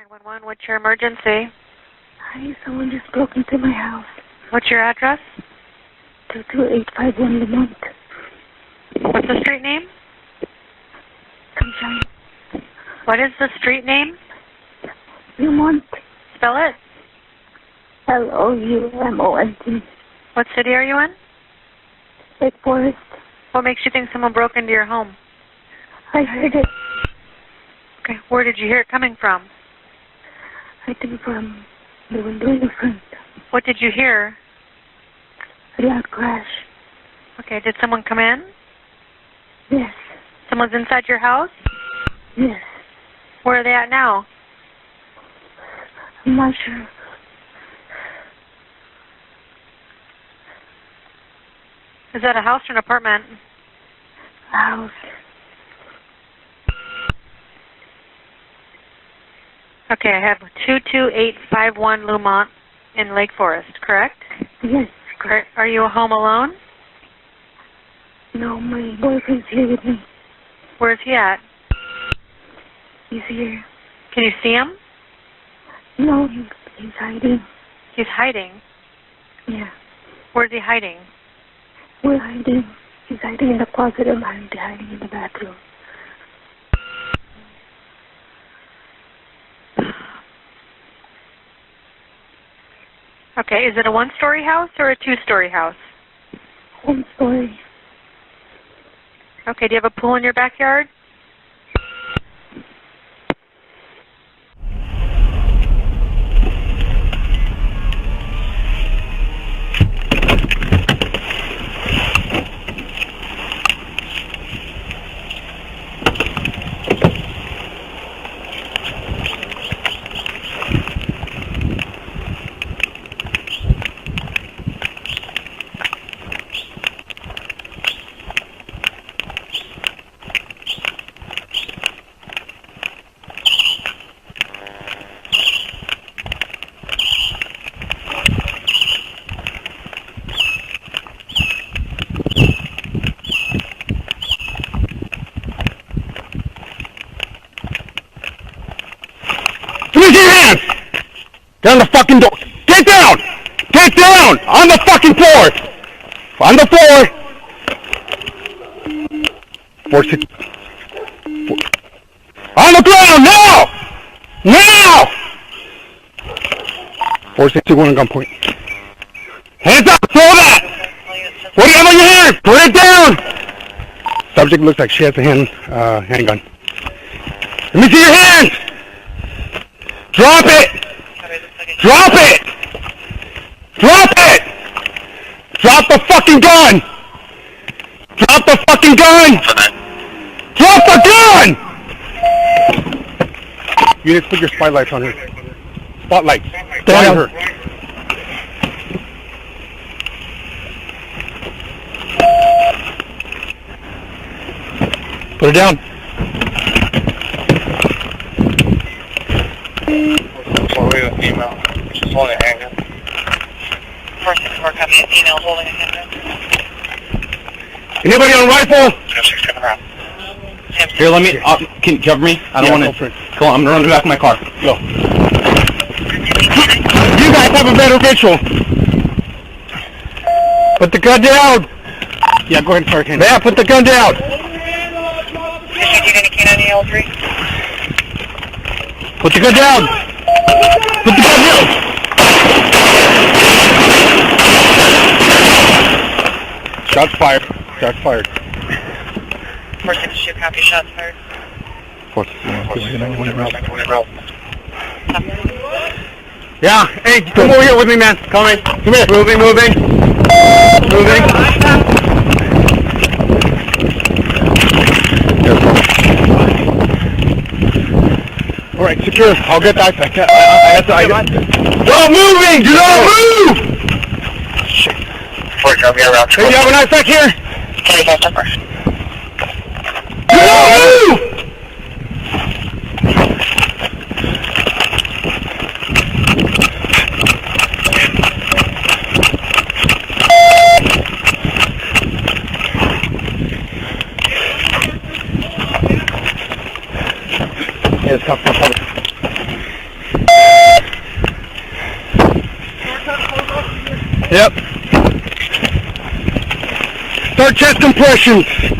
911, what's your emergency? Hi, someone just broke into my house. What's your address? 22851 Loumont. What's the street name? Sunshine. What is the street name? Loumont. Spell it. Loumont. What city are you in? Lake Forest. What makes you think someone broke into your home? I heard it. Okay, where did you hear it coming from? I think from the window in the front. What did you hear? A loud crash. Okay, did someone come in? Yes. Someone's inside your house? Yes. Where are they at now? I'm not sure. Is that a house or an apartment? A house. Okay, I have 22851 Loumont in Lake Forest, correct? Yes. Are you home alone? No, my boyfriend's here with me. Where's he at? He's here. Can you see him? No, he's hiding. He's hiding? Yeah. Where's he hiding? We're hiding. He's hiding in the closet and I'm hiding in the bathroom. Okay, is it a one-story house or a two-story house? One story. Okay, do you have a pool in your backyard? Get on the fucking door. Get down! Get down! On the fucking floor! On the floor! 4 On the ground! Now! Now! 461 on gunpoint. Hands up! Throw that! What do you have on your hand? Put it down! Subject looks like she has a handgun. Let me see your hands! Drop it! Drop it! Drop it! Drop the fucking gun! Drop the fucking gun! Drop the gun! You need to put your spotlights on her. Spotlights. Blind her. Put it down. Female. She's holding a handgun. 464 copy, a female holding a handgun. Anybody on rifle? 06 coming around. Here, let me, can you cover me? I don't want to. Go on, I'm going to run to the back of my car. Go. You guys have a better visual. Put the gun down. Yeah, go ahead and start. Yeah, put the gun down. Did you get any K9 L3? Put the gun down. Put the gun down! Shots fired. Shots fired. 462 copy, shots fired. 461. Yeah, hey, come over here with me, man. Come in. Come here. Moving. All right, secure. I'll get that. Stop moving! Do not move! Shit. Hey, you have a nice back here? Carry that up first. Do not move! Yes, come. Yep. Start chest compressions.